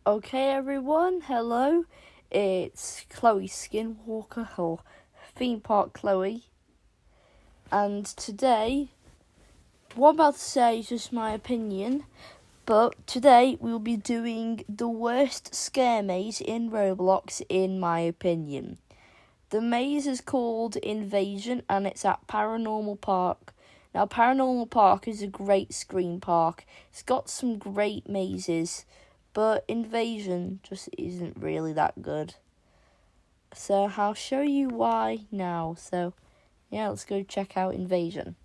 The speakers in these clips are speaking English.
Okay, everyone, hello. It's Chloe Skinwalker, or Theme Park Chloe. And today, what I'm about to say is just my opinion, but today we'll be doing the worst scare maze in Roblox, in my opinion. The maze is called Invasion, and it's at Paranormal Park. Now, Paranormal Park is a great screen park. It's got some great mazes, but Invasion just isn't really that good. So I'll show you why now. So, yeah, let's go check out Invasion.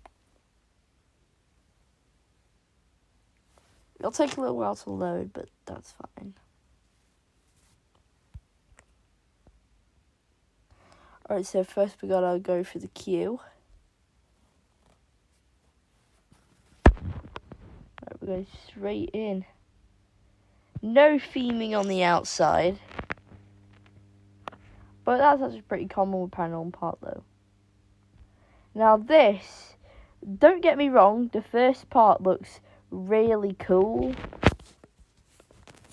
It'll take a little while to load, but that's fine. Alright, so first we gotta go for the queue. Alright, we go straight in. No theming on the outside. But that's actually pretty common with Paranormal Park, though. Now this, don't get me wrong, the first part looks really cool.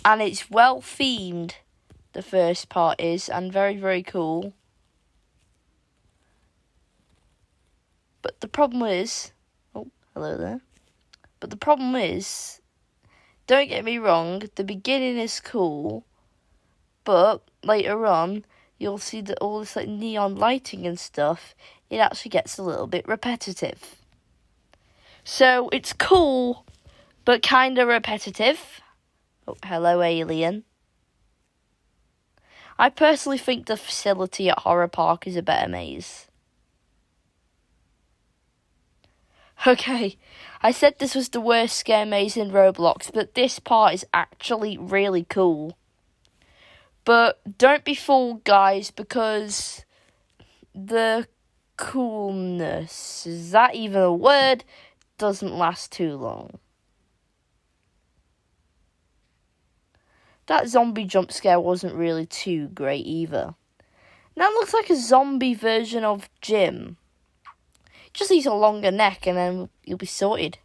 And it's well themed, the first part is, and very, very cool. But the problem is, oh, hello there. But the problem is, don't get me wrong, the beginning is cool, but later on, you'll see that all this like neon lighting and stuff, it actually gets a little bit repetitive. So it's cool, but kind of repetitive. Oh, hello, alien. I personally think the facility at Horror Park is a better maze. Okay, I said this was the worst scare maze in Roblox, but this part is actually really cool. But don't be fooled, guys, because the coolness, is that even a word, doesn't last too long. That zombie jump scare wasn't really too great either. That looks like a zombie version of Jim. Just needs a longer neck and then you'll be sorted.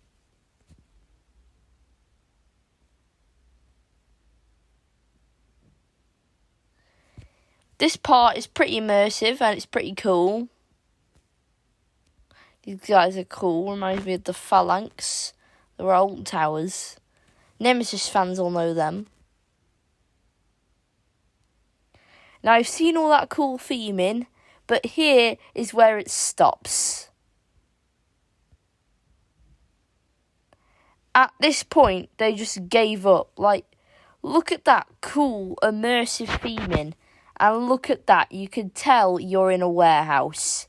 This part is pretty immersive and it's pretty cool. These guys are cool. Reminds me of the Phalanx, the Rolling Towers. Nemesis fans all know them. Now, I've seen all that cool theming, but here is where it stops. At this point, they just gave up. Like, look at that cool, immersive theming. And look at that, you can tell you're in a warehouse.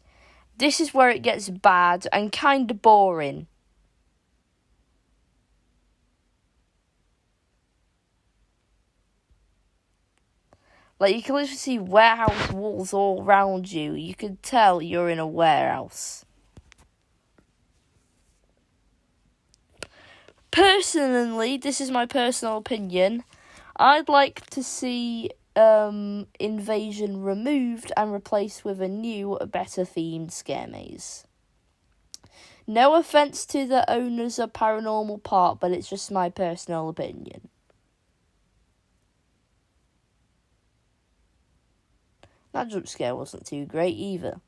This is where it gets bad and kind of boring. Like, you can literally see warehouse walls all around you. You can tell you're in a warehouse. Personally, this is my personal opinion, I'd like to see Invasion removed and replaced with a new, better themed scare maze. No offense to the owners of Paranormal Park, but it's just my personal opinion. That jump scare wasn't too great either.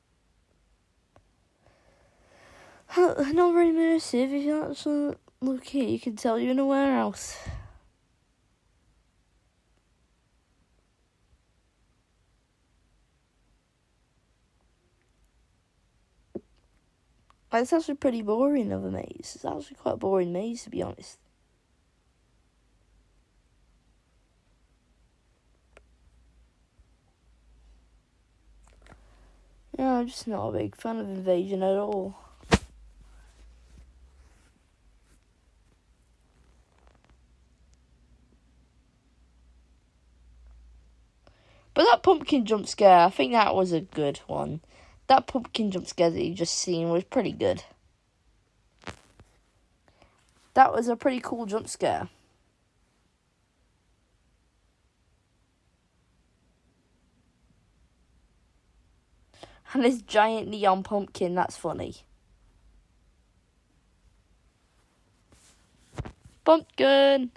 Not very immersive. If you actually look here, you can tell you're in a warehouse. It's actually pretty boring of a maze. It's actually quite a boring maze, to be honest. Yeah, I'm just not a big fan of Invasion at all. But that pumpkin jump scare, I think that was a good one. That pumpkin jump scare that you just seen was pretty good. That was a pretty cool jump scare. And this giant neon pumpkin, that's funny. Pumpkin!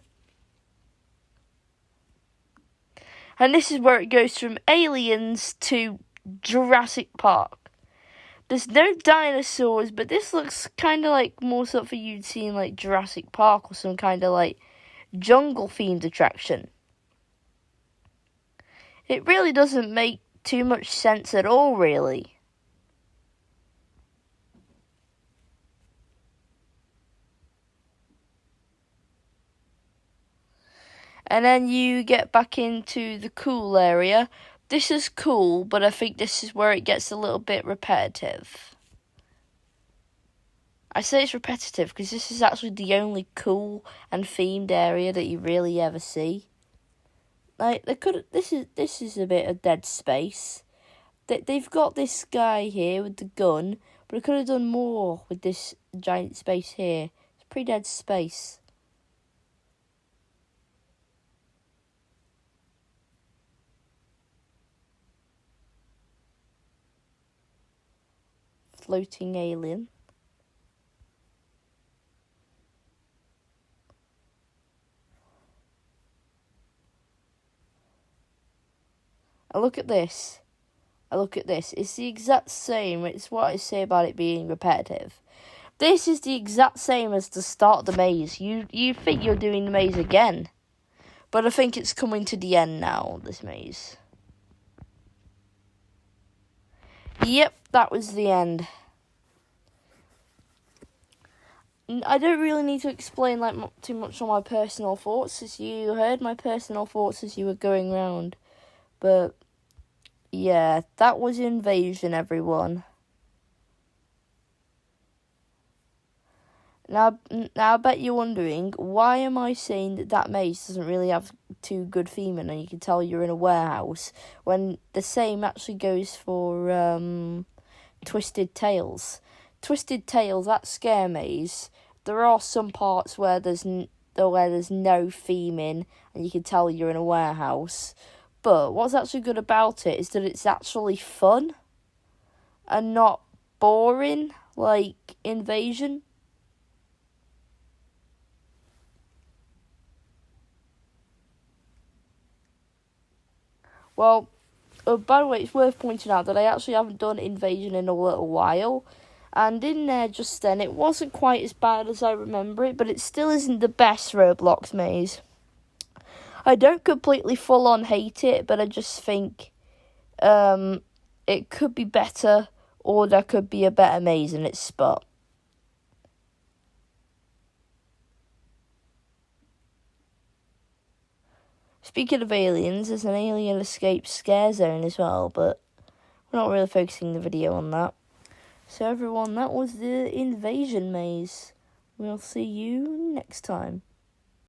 And this is where it goes from Aliens to Jurassic Park. There's no dinosaurs, but this looks kind of like more something you'd see in like Jurassic Park or some kind of like jungle-themed attraction. It really doesn't make too much sense at all, really. And then you get back into the cool area. This is cool, but I think this is where it gets a little bit repetitive. I say it's repetitive because this is actually the only cool and themed area that you really ever see. Like this is a bit of dead space. They've got this guy here with the gun, but I could have done more with this giant space here. It's pretty dead space. Floating alien. I look at this. It's the exact same. It's what I say about it being repetitive. This is the exact same as the start of the maze. You think you're doing the maze again. But I think it's coming to the end now, this maze. Yep, that was the end. I don't really need to explain too much on my personal thoughts, as you heard my personal thoughts as you were going round. But yeah, that was Invasion, everyone. Now I bet you're wondering, why am I saying that maze doesn't really have too good theming and you can tell you're in a warehouse, when the same actually goes for Twisted Tales. Twisted Tales, that scare maze, there are some parts where there's no theming and you can tell you're in a warehouse. But what's actually good about it is that it's actually fun and not boring like Invasion. Well, by the way, it's worth pointing out that I actually haven't done Invasion in a little while. And in there just then, it wasn't quite as bad as I remember it, but it still isn't the best Roblox maze. I don't completely full-on hate it, but I just think it could be better, or there could be a better maze in its spot. Speaking of aliens, there's an alien escape scare zone as well, but we're not really focusing the video on that. So everyone, that was the Invasion maze. We'll see you next time.